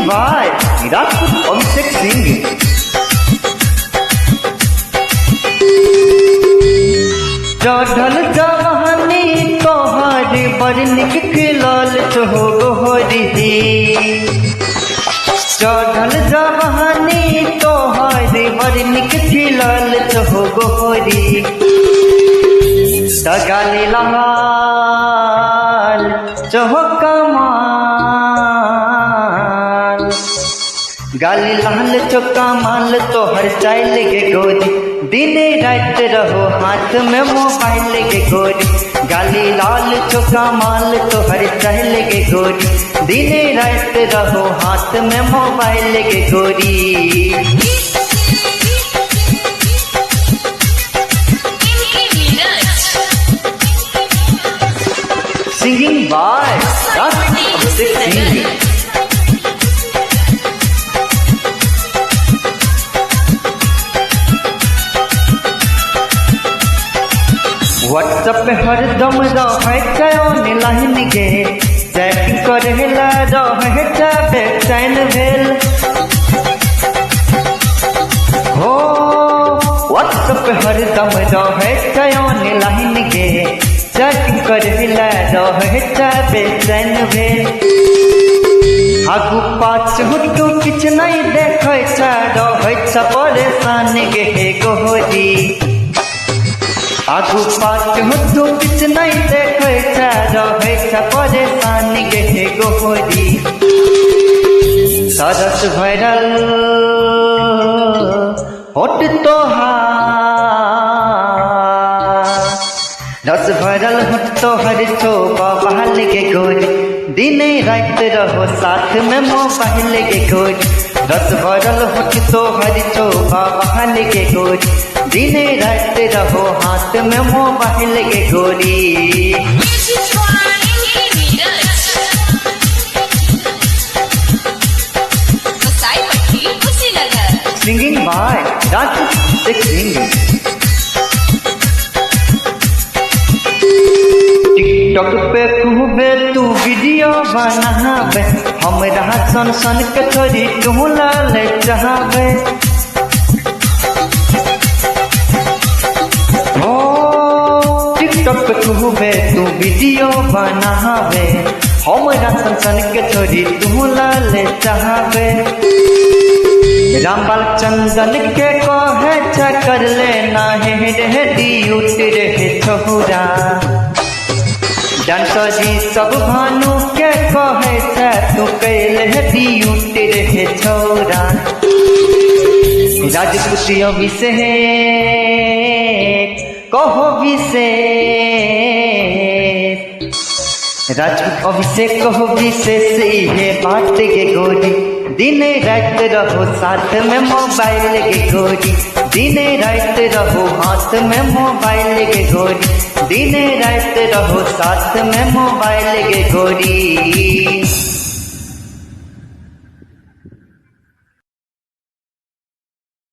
by Rajput Abhishek Singh. चढ़ल जवानी तोहर बड़ निक खिलल हो गोहरी, चढ़ल जवानी तोहर बड़ निक खिलल हो गोहरी, गाली लाल चौकमाल, गाली लाल चौकमाल तोहर चाल के गोरी, दिन रात रहो हाथ में मोबाइल के गोरी, गाली लाल चौकमाल तोहर चाल के गोरी, दिन रात रहो हाथ में मोबाइल के गोरी। Singing by Rajput Abhishek Singh. WhatsApp पे हरदम रहे ऑनलाइन गे, चैटिंग करेला रहे बेचैन भेल हो, व्हाट्सएप पे हरदम रहे ऑनलाइन गे, चैटिंग करेला रहे बेचैन भेल, आगू पाछू तू किछ नहीं देखे रहे परेशान गे गोहरी, आगू पाछू तू किछ नहीं देखे रहे परेशान गे गोहरी, सरस भरल होट तोहार, रस भरल होट तोहर चोबा बहल के गोरी, दिन रात रहो साथ में मोबाइल के गोरी, रस भरल होट तोहर चोबा बहल के गोरी, दिन रात रहो हाथ में मोबाइल के गोरी। Singing by Rajput Abhishek Singh. TikTok पे खूबे तू वीडियो बनावे, हमरा सन सन के छोरी तू लाल चाहवे, ओ टिकटॉक पे खूबे तू वीडियो बनावे, हमरा सन सन के छोरी तू लाल चाहवे, रामबाल चंदन के कहे कर लेना है रे ड्यूटी रे छोरा, डांसर जी सब भानु के कहे तू कैले ड्यूटी रे छोरा, राजपूत अभिषेक कहो विशेष, राजपूत अभिषेक कहो विशेष ये बात के गोरी, दिन रात रहो साथ में मोबाइल के गोरी, दिन रात रहो हाथ में मोबाइल के गोरी, दिन रात रहो साथ में मोबाइल के गोरी।